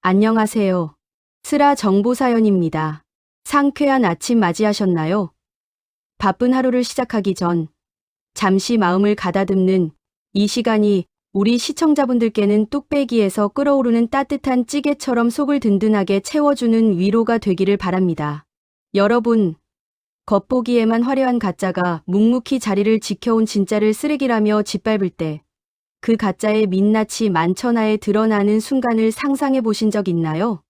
안녕하세요. 스라 정보사연입니다. 상쾌한 아침 맞이하셨나요? 바쁜 하루를 시작하기 전 잠시 마음을 가다듬는 이 시간이 우리 시청자분들께는 뚝배기에서 끓어오르는 따뜻한 찌개처럼 속을 든든하게 채워주는 위로가 되기를 바랍니다. 여러분, 겉보기에만 화려한 가짜가 묵묵히 자리를 지켜온 진짜를 쓰레기라며 짓밟을 때 그 가짜의 민낯이 만천하에 드러나는 순간을 상상해 보신 적 있나요?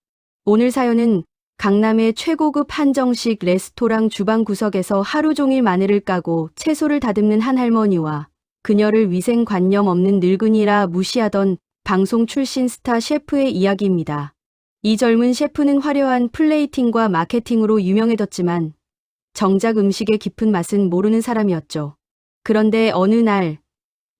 오늘 사연은 강남의 최고급 한정식 레스토랑 주방 구석에서 하루 종일 마늘을 까고 채소를 다듬는 한 할머니와 그녀를 위생관념 없는 늙은이라 무시하던 방송 출신 스타 셰프의 이야기입니다. 이 젊은 셰프는 화려한 플레이팅과 마케팅으로 유명해졌지만 정작 음식의 깊은 맛은 모르는 사람이었죠. 그런데 어느 날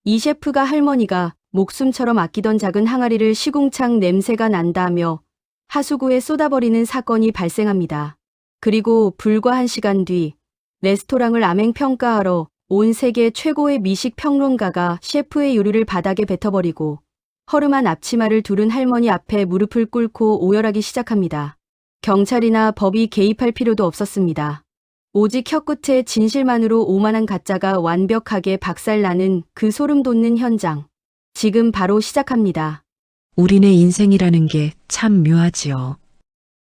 이 셰프가 할머니가 목숨처럼 아끼던 작은 항아리를 시궁창 냄새가 난다며 하수구에 쏟아버리는 사건이 발생합니다. 그리고 불과 1시간 뒤 레스토랑을 암행평가하러 온 세계 최고의 미식 평론가가 셰프의 요리를 바닥에 뱉어버리고 허름한 앞치마를 두른 할머니 앞에 무릎을 꿇고 오열하기 시작합니다. 경찰이나 법이 개입할 필요도 없었습니다. 오직 혀끝의 진실만으로 오만한 가짜가 완벽하게 박살나는 그 소름 돋는 현장. 지금 바로 시작합니다. 우리네 인생이라는 게 참 묘하지요.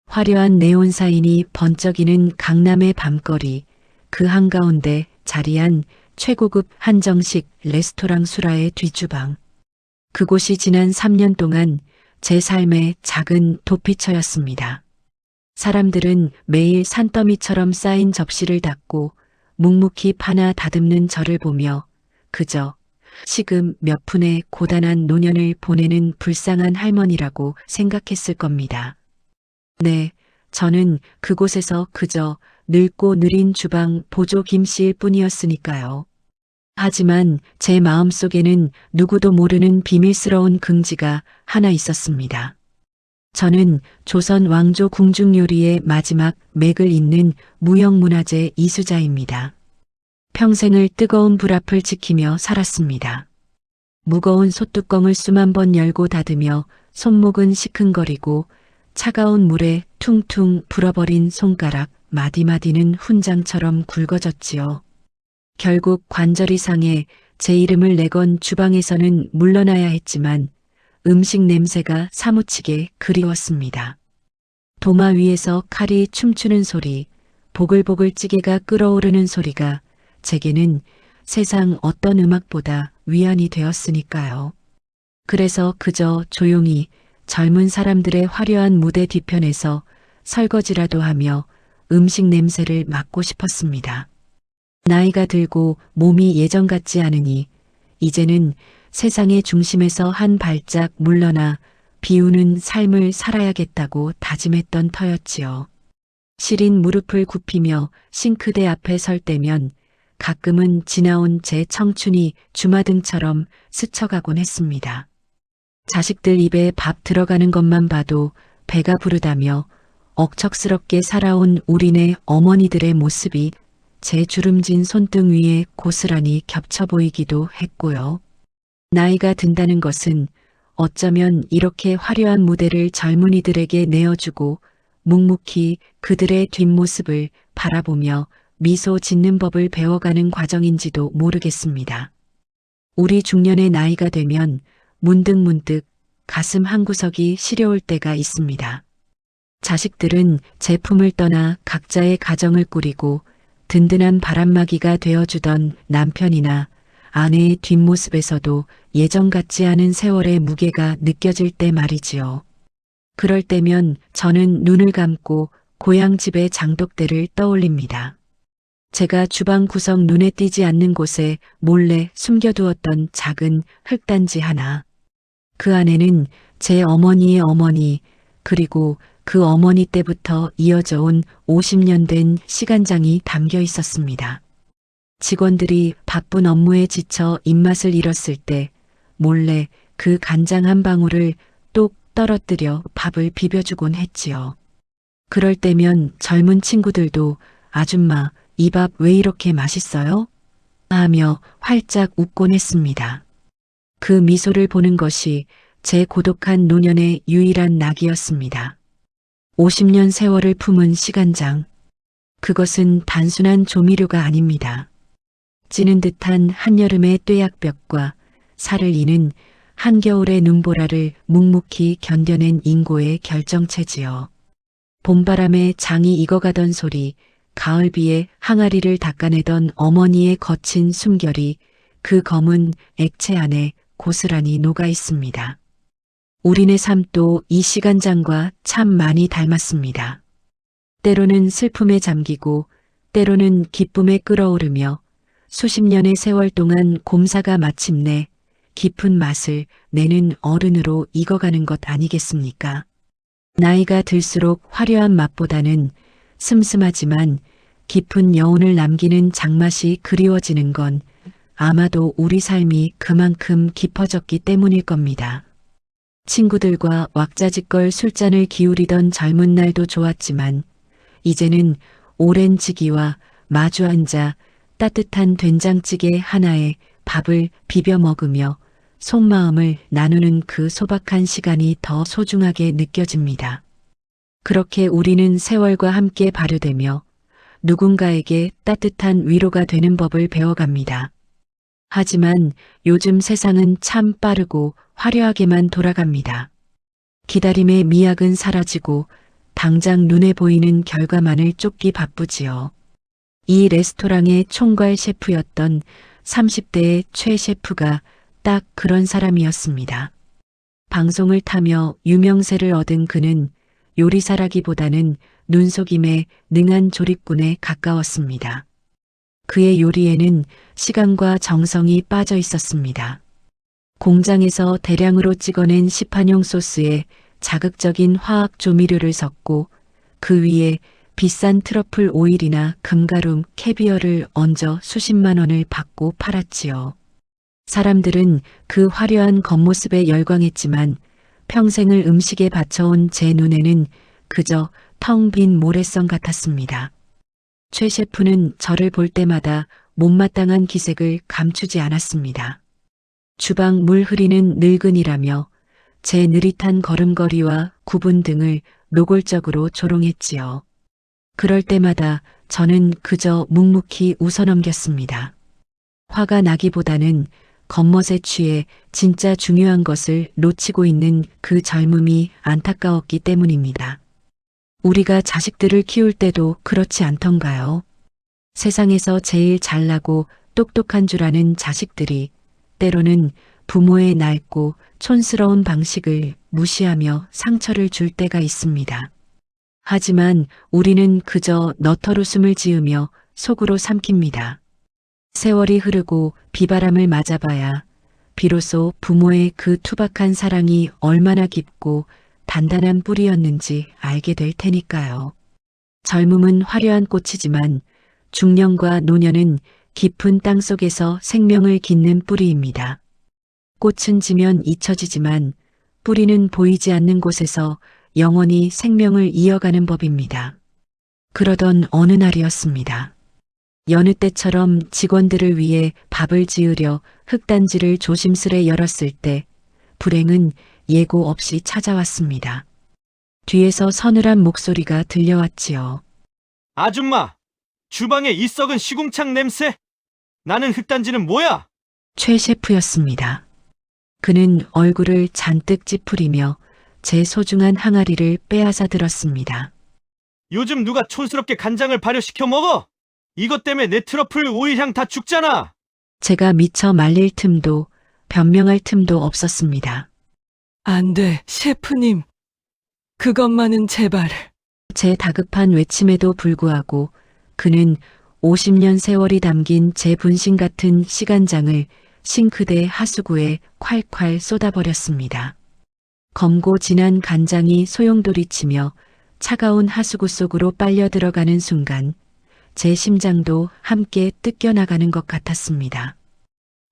화려한 네온 사인이 번쩍이는 강남의 밤거리, 그 한가운데 자리한 최고급 한정식 레스토랑 수라의 뒷주방. 그곳이 지난 3년 동안 제 삶의 작은 도피처였습니다. 사람들은 매일 산더미처럼 쌓인 접시를 닫고 묵묵히 파나 다듬는 저를 보며 그저 식음 몇 푼의 고단한 노년을 보내는 불쌍한 할머니라고 생각했을 겁니다. 네, 저는 그곳에서 그저 늙고 느린 주방 보조 김씨일 뿐이었으니까요. 하지만 제 마음속에는 누구도 모르는 비밀스러운 긍지가 하나 있었습니다. 저는 조선 왕조 궁중요리의 마지막 맥을 잇는 무형문화재 이수자입니다. 평생을 뜨거운 불 앞을 지키며 살았습니다. 무거운 솥뚜껑을 수만 번 열고 닫으며 손목은 시큰거리고 차가운 물에 퉁퉁 불어버린 손가락 마디마디는 훈장처럼 굵어졌지요. 결국 관절이 상해 제 이름을 내건 주방에서는 물러나야 했지만 음식 냄새가 사무치게 그리웠습니다. 도마 위에서 칼이 춤추는 소리, 보글보글 찌개가 끓어오르는 소리가 제게는 세상 어떤 음악보다 위안이 되었으니까요. 그래서 그저 조용히 젊은 사람들의 화려한 무대 뒤편에서 설거지라도 하며 음식 냄새를 맡고 싶었습니다. 나이가 들고 몸이 예전 같지 않으니 이제는 세상의 중심에서 한 발짝 물러나 비우는 삶을 살아야겠다고 다짐했던 터였지요. 시린 무릎을 굽히며 싱크대 앞에 설 때면 가끔은 지나온 제 청춘이 주마등처럼 스쳐가곤 했습니다. 자식들 입에 밥 들어가는 것만 봐도 배가 부르다며 억척스럽게 살아온 우리네 어머니들의 모습이 제 주름진 손등 위에 고스란히 겹쳐 보이기도 했고요. 나이가 든다는 것은 어쩌면 이렇게 화려한 무대를 젊은이들에게 내어주고 묵묵히 그들의 뒷모습을 바라보며 미소 짓는 법을 배워가는 과정인지도 모르겠습니다. 우리 중년의 나이가 되면 문득문득 가슴 한구석이 시려올 때가 있습니다. 자식들은 제품을 떠나 각자의 가정을 꾸리고 든든한 바람막이가 되어주던 남편이나 아내의 뒷모습에서도 예전 같지 않은 세월의 무게가 느껴질 때 말이지요. 그럴 때면 저는 눈을 감고 고향 집의 장독대를 떠올립니다. 제가 주방 구석 눈에 띄지 않는 곳에 몰래 숨겨두었던 작은 흙단지 하나. 그 안에는 제 어머니의 어머니 그리고 그 어머니 때부터 이어져 온 50년 된 시간장이 담겨 있었습니다. 직원들이 바쁜 업무에 지쳐 입맛을 잃었을 때 몰래 그 간장 한 방울을 똑 떨어뜨려 밥을 비벼주곤 했지요. 그럴 때면 젊은 친구들도 아줌마 이 밥 왜 이렇게 맛있어요? 하며 활짝 웃곤 했습니다. 그 미소를 보는 것이 제 고독한 노년의 유일한 낙이었습니다. 50년 세월을 품은 시간장. 그것은 단순한 조미료가 아닙니다. 찌는 듯한 한여름의 뙤약볕과 살을 이는 한겨울의 눈보라를 묵묵히 견뎌낸 인고의 결정체지요. 봄바람에 장이 익어가던 소리, 가을비에 항아리를 닦아내던 어머니의 거친 숨결이 그 검은 액체 안에 고스란히 녹아 있습니다. 우리네 삶도 이 시간장과 참 많이 닮았습니다. 때로는 슬픔에 잠기고 때로는 기쁨에 끓어오르며 수십 년의 세월 동안 곰사가 마침내 깊은 맛을 내는 어른으로 익어가는 것 아니겠습니까? 나이가 들수록 화려한 맛보다는 슴슴하지만 깊은 여운을 남기는 장맛이 그리워지는 건 아마도 우리 삶이 그만큼 깊어졌기 때문일 겁니다. 친구들과 왁자지껄 술잔을 기울이던 젊은 날도 좋았지만 이제는 오랜 지기와 마주 앉아 따뜻한 된장찌개 하나에 밥을 비벼 먹으며 속마음을 나누는 그 소박한 시간이 더 소중하게 느껴집니다. 그렇게 우리는 세월과 함께 발효되며 누군가에게 따뜻한 위로가 되는 법을 배워갑니다. 하지만 요즘 세상은 참 빠르고 화려하게만 돌아갑니다. 기다림의 미학은 사라지고 당장 눈에 보이는 결과만을 쫓기 바쁘지요. 이 레스토랑의 총괄 셰프였던 30대의 최 셰프가 딱 그런 사람이었습니다. 방송을 타며 유명세를 얻은 그는 요리사라기보다는 눈속임에 능한 조립꾼에 가까웠습니다. 그의 요리에는 시간과 정성이 빠져 있었습니다. 공장에서 대량으로 찍어낸 시판용 소스에 자극적인 화학 조미료를 섞고 그 위에 비싼 트러플 오일이나 금가룸, 캐비어를 얹어 수십만 원을 받고 팔았지요. 사람들은 그 화려한 겉모습에 열광했지만 평생을 음식에 바쳐온 제 눈에는 그저 텅 빈 모래성 같았습니다. 최 셰프는 저를 볼 때마다 못마땅한 기색을 감추지 않았습니다. 주방 물 흐리는 늙은이라며 제 느릿한 걸음걸이와 구분 등을 노골적으로 조롱했지요. 그럴 때마다 저는 그저 묵묵히 웃어넘겼습니다. 화가 나기보다는 겉멋에 취해 진짜 중요한 것을 놓치고 있는 그 젊음이 안타까웠기 때문입니다. 우리가 자식들을 키울 때도 그렇지 않던가요? 세상에서 제일 잘나고 똑똑한 줄 아는 자식들이 때로는 부모의 낡고 촌스러운 방식을 무시하며 상처를 줄 때가 있습니다. 하지만 우리는 그저 너털웃음을 지으며 속으로 삼킵니다. 세월이 흐르고 비바람을 맞아봐야 비로소 부모의 그 투박한 사랑이 얼마나 깊고 단단한 뿌리였는지 알게 될 테니까요. 젊음은 화려한 꽃이지만 중년과 노년은 깊은 땅 속에서 생명을 깃는 뿌리입니다. 꽃은 지면 잊혀지지만 뿌리는 보이지 않는 곳에서 영원히 생명을 이어가는 법입니다. 그러던 어느 날이었습니다. 여느 때처럼 직원들을 위해 밥을 지으려 흙단지를 조심스레 열었을 때 불행은 예고 없이 찾아왔습니다. 뒤에서 서늘한 목소리가 들려왔지요. 아줌마, 주방에 이 썩은 시궁창 냄새? 나는 흙단지는 뭐야? 최 셰프였습니다. 그는 얼굴을 잔뜩 찌푸리며 제 소중한 항아리를 빼앗아 들었습니다. 요즘 누가 촌스럽게 간장을 발효시켜 먹어? 이것 때문에 내 트러플 오일 향 다 죽잖아. 제가 미처 말릴 틈도 변명할 틈도 없었습니다. 안 돼, 셰프님. 그것만은 제발. 제 다급한 외침에도 불구하고 그는 50년 세월이 담긴 제 분신 같은 시간장을 싱크대 하수구에 콸콸 쏟아버렸습니다. 검고 진한 간장이 소용돌이치며 차가운 하수구 속으로 빨려 들어가는 순간 제 심장도 함께 뜯겨나가는 것 같았습니다.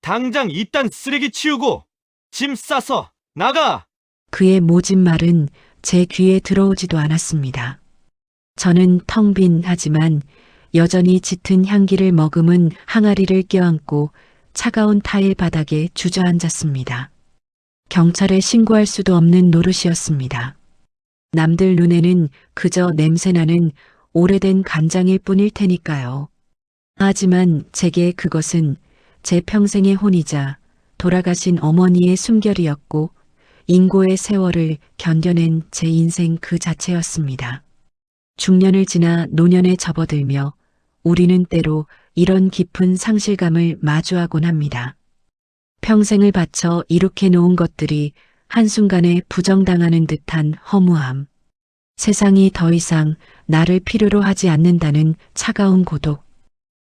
당장 이딴 쓰레기 치우고 짐 싸서 나가! 그의 모진 말은 제 귀에 들어오지도 않았습니다. 저는 텅 빈 하지만 여전히 짙은 향기를 머금은 항아리를 껴안고 차가운 타일 바닥에 주저앉았습니다. 경찰에 신고할 수도 없는 노릇이었습니다. 남들 눈에는 그저 냄새나는 오래된 간장일 뿐일 테니까요. 하지만 제게 그것은 제 평생의 혼이자 돌아가신 어머니의 숨결이었고 인고의 세월을 견뎌낸 제 인생 그 자체였습니다. 중년을 지나 노년에 접어들며 우리는 때로 이런 깊은 상실감을 마주하곤 합니다. 평생을 바쳐 이룩해 놓은 것들이 한순간에 부정당하는 듯한 허무함. 세상이 더 이상 나를 필요로 하지 않는다는 차가운 고독.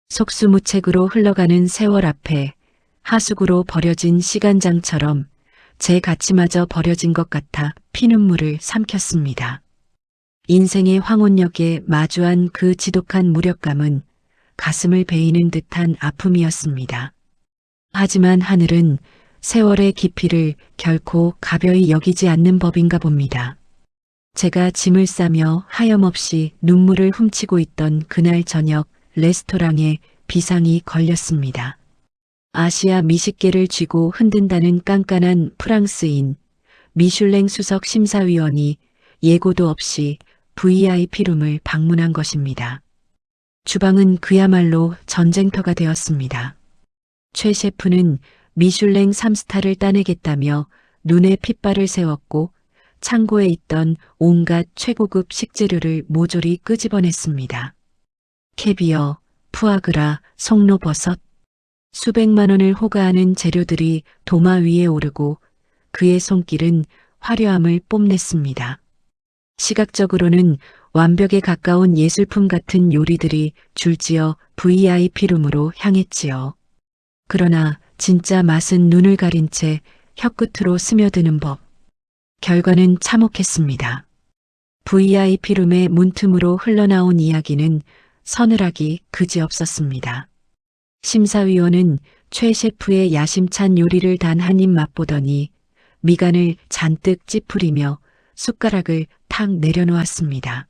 속수무책으로 흘러가는 세월 앞에 하수구로 버려진 시간장처럼 제 가치마저 버려진 것 같아 피눈물을 삼켰습니다. 인생의 황혼역에 마주한 그 지독한 무력감은 가슴을 베이는 듯한 아픔이었습니다. 하지만 하늘은 세월의 깊이를 결코 가벼이 여기지 않는 법인가 봅니다. 제가 짐을 싸며 하염없이 눈물을 훔치고 있던 그날 저녁 레스토랑에 비상이 걸렸습니다. 아시아 미식계를 쥐고 흔든다는 깐깐한 프랑스인 미슐랭 수석 심사위원이 예고도 없이 VIP룸을 방문한 것입니다. 주방은 그야말로 전쟁터가 되었습니다. 최 셰프는 미슐랭 3스타를 따내겠다며 눈에 핏발을 세웠고 창고에 있던 온갖 최고급 식재료를 모조리 끄집어냈습니다. 캐비어, 푸아그라, 송로버섯, 수백만 원을 호가하는 재료들이 도마 위에 오르고 그의 손길은 화려함을 뽐냈습니다. 시각적으로는 완벽에 가까운 예술품 같은 요리들이 줄지어 VIP룸으로 향했지요. 그러나 진짜 맛은 눈을 가린 채 혀끝으로 스며드는 법. 결과는 참혹했습니다. VIP룸의 문틈으로 흘러나온 이야기는 서늘하기 그지없었습니다. 심사위원은 최 셰프의 야심찬 요리를 단 한 입 맛보더니 미간을 잔뜩 찌푸리며 숟가락을 탁 내려놓았습니다.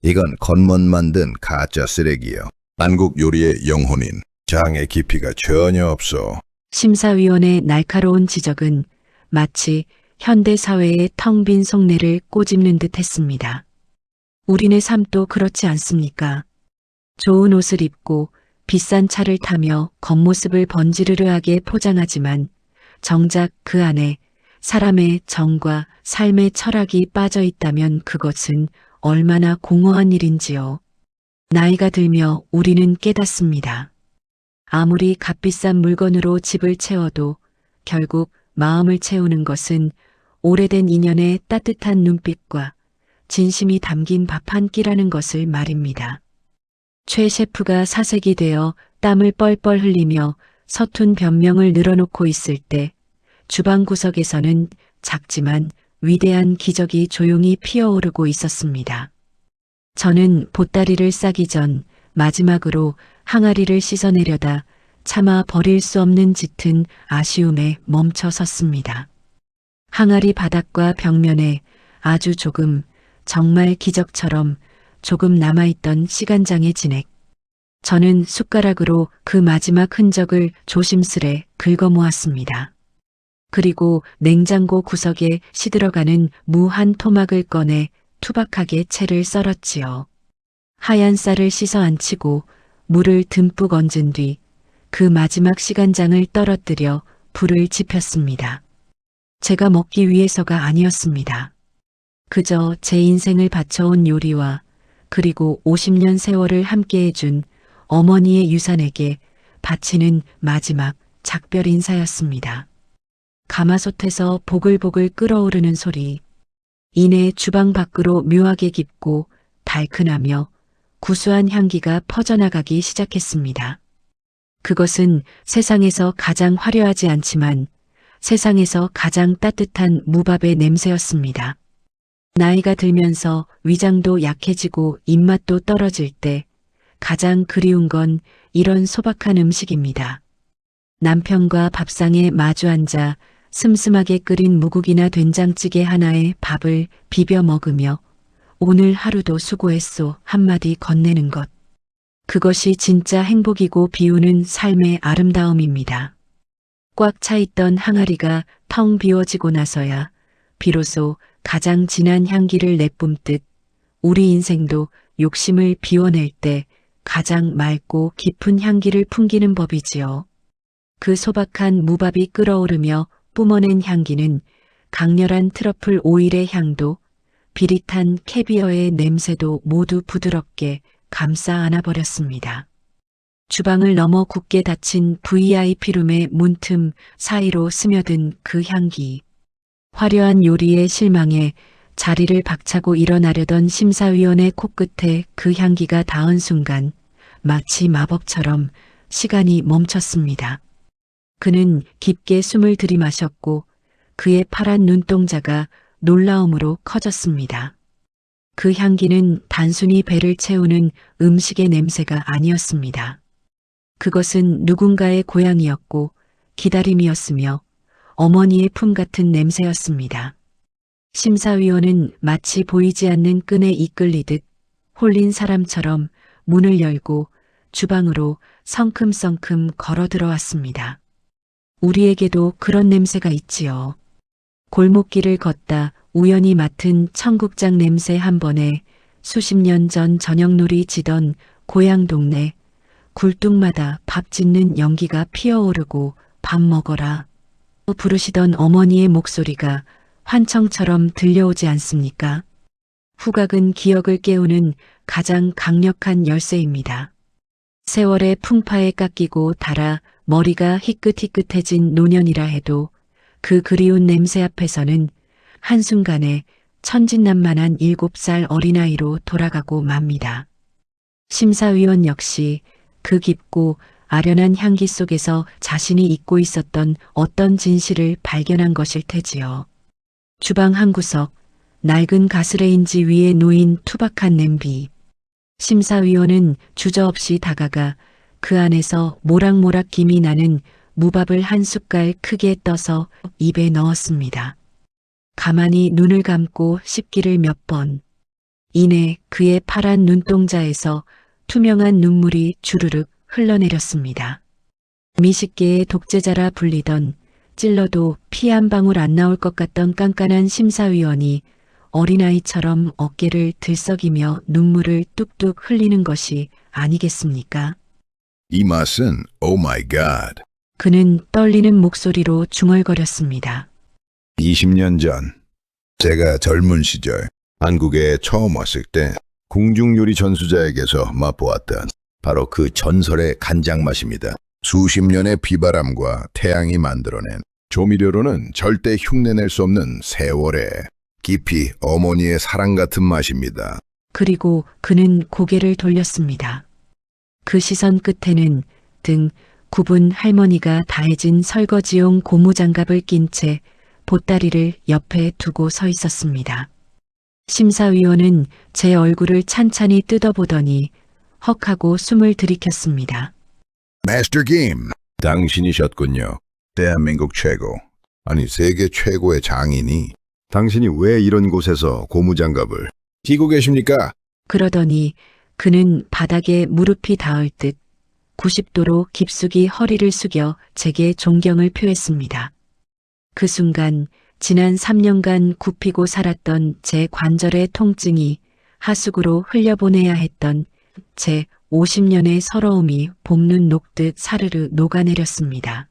이건 겉멋 만든 가짜 쓰레기요. 한국 요리의 영혼인 장의 깊이가 전혀 없어. 심사위원의 날카로운 지적은 마치 현대 사회의 텅 빈 속내를 꼬집는 듯 했습니다. 우리네 삶도 그렇지 않습니까? 좋은 옷을 입고 비싼 차를 타며 겉모습을 번지르르하게 포장하지만 정작 그 안에 사람의 정과 삶의 철학이 빠져 있다면 그것은 얼마나 공허한 일인지요. 나이가 들며 우리는 깨닫습니다. 아무리 값비싼 물건으로 집을 채워도 결국 마음을 채우는 것은 오래된 인연의 따뜻한 눈빛과 진심이 담긴 밥 한 끼라는 것을 말입니다. 최 셰프가 사색이 되어 땀을 뻘뻘 흘리며 서툰 변명을 늘어놓고 있을 때 주방 구석에서는 작지만 위대한 기적이 조용히 피어오르고 있었습니다. 저는 보따리를 싸기 전 마지막으로 항아리를 씻어내려다 차마 버릴 수 없는 짙은 아쉬움에 멈춰 섰습니다. 항아리 바닥과 벽면에 아주 조금, 정말 기적처럼 조금 남아있던 시간장의 진액. 저는 숟가락으로 그 마지막 흔적을 조심스레 긁어모았습니다. 그리고 냉장고 구석에 시들어가는 무 한 토막을 꺼내 투박하게 채를 썰었지요. 하얀 쌀을 씻어 안치고 물을 듬뿍 얹은 뒤 그 마지막 시간장을 떨어뜨려 불을 지폈습니다. 제가 먹기 위해서가 아니었습니다. 그저 제 인생을 바쳐온 요리와 그리고 50년 세월을 함께해준 어머니의 유산에게 바치는 마지막 작별 인사였습니다. 가마솥에서 보글보글 끓어오르는 소리, 이내 주방 밖으로 묘하게 깊고 달큰하며 구수한 향기가 퍼져나가기 시작했습니다. 그것은 세상에서 가장 화려하지 않지만 세상에서 가장 따뜻한 무밥의 냄새였습니다. 나이가 들면서 위장도 약해지고 입맛도 떨어질 때 가장 그리운 건 이런 소박한 음식입니다. 남편과 밥상에 마주 앉아 슴슴하게 끓인 무국이나 된장찌개 하나에 밥을 비벼 먹으며 오늘 하루도 수고했소 한마디 건네는 것. 그것이 진짜 행복이고 비우는 삶의 아름다움입니다. 꽉 차 있던 항아리가 텅 비워지고 나서야 비로소 가장 진한 향기를 내뿜듯 우리 인생도 욕심을 비워낼 때 가장 맑고 깊은 향기를 풍기는 법이지요. 그 소박한 무밥이 끓어오르며 뿜어낸 향기는 강렬한 트러플 오일의 향도, 비릿한 캐비어의 냄새도 모두 부드럽게 감싸 안아버렸습니다. 주방을 넘어 굳게 닫힌 VIP룸의 문틈 사이로 스며든 그 향기. 화려한 요리의 실망에 자리를 박차고 일어나려던 심사위원의 코끝에 그 향기가 닿은 순간 마치 마법처럼 시간이 멈췄습니다. 그는 깊게 숨을 들이마셨고 그의 파란 눈동자가 놀라움으로 커졌습니다. 그 향기는 단순히 배를 채우는 음식의 냄새가 아니었습니다. 그것은 누군가의 고향이었고 기다림이었으며 어머니의 품 같은 냄새였습니다. 심사위원은 마치 보이지 않는 끈에 이끌리듯 홀린 사람처럼 문을 열고 주방으로 성큼성큼 걸어 들어왔습니다. 우리에게도 그런 냄새가 있지요. 골목길을 걷다 우연히 맡은 청국장 냄새 한 번에 수십 년 전 저녁놀이 지던 고향 동네 굴뚝마다 밥 짓는 연기가 피어오르고 밥 먹어라 부르시던 어머니의 목소리가 환청처럼 들려오지 않습니까? 후각은 기억을 깨우는 가장 강력한 열쇠입니다. 세월의 풍파에 깎이고 닳아 머리가 희끗희끗해진 노년이라 해도 그 그리운 냄새 앞에서는 한순간에 천진난만한 7살 어린아이로 돌아가고 맙니다. 심사위원 역시 그 깊고 아련한 향기 속에서 자신이 잊고 있었던 어떤 진실을 발견한 것일 테지요. 주방 한 구석, 낡은 가스레인지 위에 놓인 투박한 냄비. 심사위원은 주저없이 다가가 그 안에서 모락모락 김이 나는 무밥을 한 숟갈 크게 떠서 입에 넣었습니다. 가만히 눈을 감고 씹기를 몇 번. 이내 그의 파란 눈동자에서 투명한 눈물이 주르륵 흘러내렸습니다. 미식계의 독재자라 불리던 찔러도 피 한 방울 안 나올 것 같던 깐깐한 심사위원이 어린아이처럼 어깨를 들썩이며 눈물을 뚝뚝 흘리는 것이 아니겠습니까? 이 맛은 오 마이 갓. 그는 떨리는 목소리로 중얼거렸습니다. 20년 전 제가 젊은 시절 한국에 처음 왔을 때 궁중요리 전수자에게서 맛보았던 바로 그 전설의 간장 맛입니다. 수십 년의 비바람과 태양이 만들어낸 조미료로는 절대 흉내낼 수 없는 세월의 깊이 어머니의 사랑 같은 맛입니다. 그리고 그는 고개를 돌렸습니다. 그 시선 끝에는 등 굽은 할머니가 다해진 설거지용 고무장갑을 낀 채 보따리를 옆에 두고 서 있었습니다. 심사위원은 제 얼굴을 찬찬히 뜯어보더니 헉하고 숨을 들이켰습니다. 마스터 김, 당신이셨군요. 대한민국 최고, 아니 세계 최고의 장인이 당신이 왜 이런 곳에서 고무장갑을 끼고 계십니까? 그러더니 그는 바닥에 무릎이 닿을 듯 90도로 깊숙이 허리를 숙여 제게 존경을 표했습니다. 그 순간 지난 3년간 굽히고 살았던 제 관절의 통증이 하수구로 흘려보내야 했던 제 50년의 서러움이 봄눈 녹듯 사르르 녹아내렸습니다.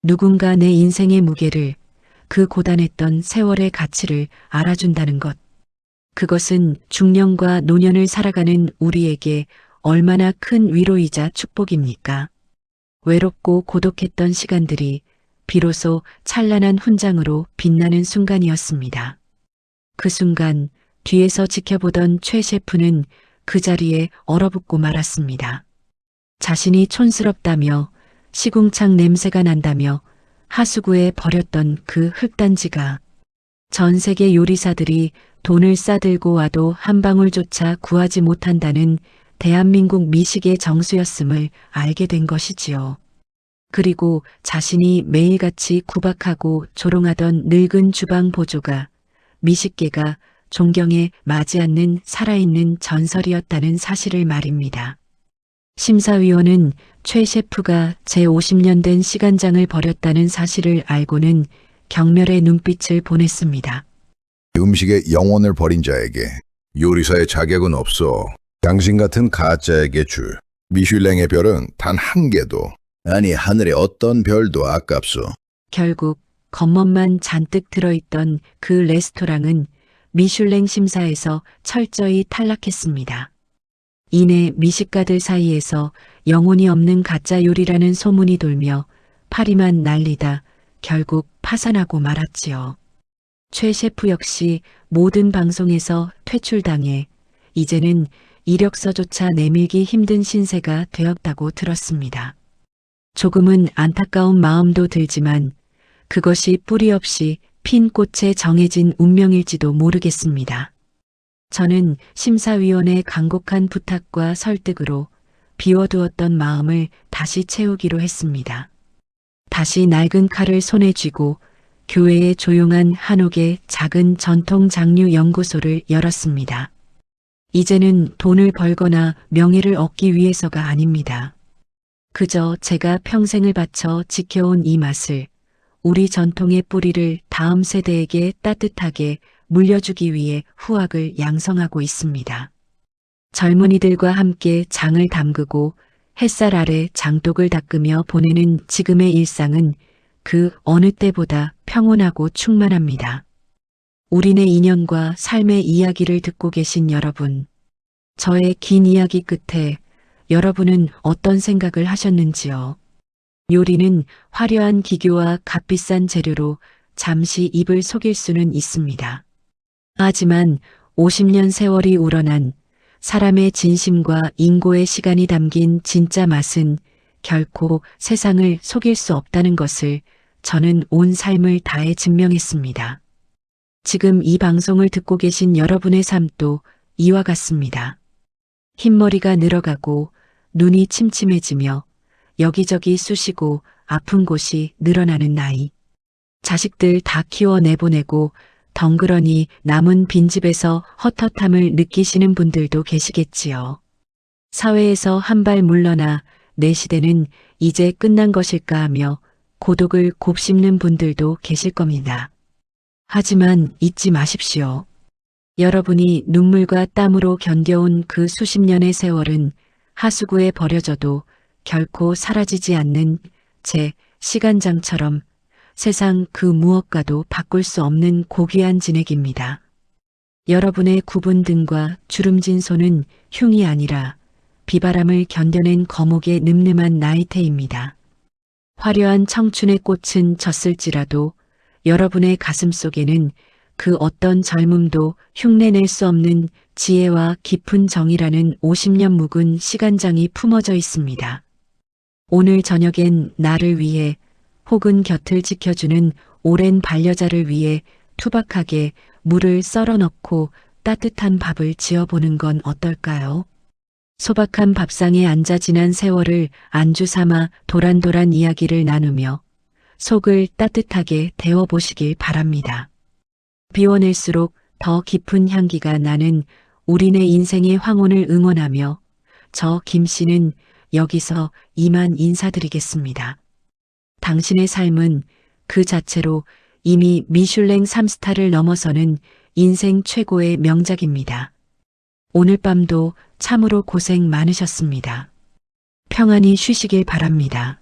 누군가 내 인생의 무게를, 그 고단했던 세월의 가치를 알아준다는 것. 그것은 중년과 노년을 살아가는 우리에게 얼마나 큰 위로이자 축복입니까? 외롭고 고독했던 시간들이 비로소 찬란한 훈장으로 빛나는 순간이었습니다. 그 순간 뒤에서 지켜보던 최 셰프는 그 자리에 얼어붙고 말았습니다. 자신이 촌스럽다며 시궁창 냄새가 난다며 하수구에 버렸던 그 흙단지가 전 세계 요리사들이 돈을 싸들고 와도 한 방울조차 구하지 못한다는 대한민국 미식의 정수였음을 알게 된 것이지요. 그리고 자신이 매일같이 구박하고 조롱하던 늙은 주방 보조가 미식계가 존경에 마지 않는 살아있는 전설이었다는 사실을 말입니다. 심사위원은 최 셰프가 제 50년 된 시간장을 버렸다는 사실을 알고는 경멸의 눈빛을 보냈습니다. 음식의 영혼을 버린 자에게 요리사의 자격은 없어. 당신 같은 가짜에게 줄 미슐랭의 별은 단 한 개도, 아니 하늘의 어떤 별도 아깝소. 결국 겉멋만 잔뜩 들어있던 그 레스토랑은 미슐랭 심사에서 철저히 탈락했습니다. 이내 미식가들 사이에서 영혼이 없는 가짜 요리라는 소문이 돌며 파리만 날리다 결국 파산하고 말았지요. 최 셰프 역시 모든 방송에서 퇴출당해 이제는 이력서조차 내밀기 힘든 신세가 되었다고 들었습니다. 조금은 안타까운 마음도 들지만 그것이 뿌리 없이 핀 꽃에 정해진 운명일지도 모르겠습니다. 저는 심사위원의 간곡한 부탁과 설득으로 비워두었던 마음을 다시 채우기로 했습니다. 다시 낡은 칼을 손에 쥐고 교회의 조용한 한옥의 작은 전통 장류 연구소를 열었습니다. 이제는 돈을 벌거나 명예를 얻기 위해서가 아닙니다. 그저 제가 평생을 바쳐 지켜온 이 맛을, 우리 전통의 뿌리를 다음 세대에게 따뜻하게 물려주기 위해 후학을 양성하고 있습니다. 젊은이들과 함께 장을 담그고 햇살 아래 장독을 닦으며 보내는 지금의 일상은 그 어느 때보다 평온하고 충만합니다. 우리네 인연과 삶의 이야기를 듣고 계신 여러분, 저의 긴 이야기 끝에 여러분은 어떤 생각을 하셨는지요? 요리는 화려한 기교와 값비싼 재료로 잠시 입을 속일 수는 있습니다. 하지만 50년 세월이 우러난 사람의 진심과 인고의 시간이 담긴 진짜 맛은 결코 세상을 속일 수 없다는 것을 저는 온 삶을 다해 증명했습니다. 지금 이 방송을 듣고 계신 여러분의 삶도 이와 같습니다. 흰머리가 늘어가고 눈이 침침해지며 여기저기 쑤시고 아픈 곳이 늘어나는 나이. 자식들 다 키워 내보내고 덩그러니 남은 빈집에서 헛헛함을 느끼시는 분들도 계시겠지요. 사회에서 한 발 물러나 내 시대는 이제 끝난 것일까 하며 고독을 곱씹는 분들도 계실 겁니다. 하지만 잊지 마십시오. 여러분이 눈물과 땀으로 견뎌온 그 수십 년의 세월은 하수구에 버려져도 결코 사라지지 않는 제 시간장처럼 세상 그 무엇과도 바꿀 수 없는 고귀한 진액입니다. 여러분의 굽은 등과 주름진 손은 흉이 아니라 비바람을 견뎌낸 거목의 늠름한 나이테입니다. 화려한 청춘의 꽃은 졌을지라도 여러분의 가슴 속에는 그 어떤 젊음도 흉내낼 수 없는 지혜와 깊은 정이라는 50년 묵은 시간장이 품어져 있습니다. 오늘 저녁엔 나를 위해 혹은 곁을 지켜주는 오랜 반려자를 위해 투박하게 물을 썰어 넣고 따뜻한 밥을 지어보는 건 어떨까요? 소박한 밥상에 앉아 지난 세월을 안주 삼아 도란도란 이야기를 나누며 속을 따뜻하게 데워보시길 바랍니다. 비워낼수록 더 깊은 향기가 나는 우리네 인생의 황혼을 응원하며 저 김씨는 여기서 이만 인사드리겠습니다. 당신의 삶은 그 자체로 이미 미슐랭 3스타를 넘어서는 인생 최고의 명작입니다. 오늘 밤도 참으로 고생 많으셨습니다. 평안히 쉬시길 바랍니다.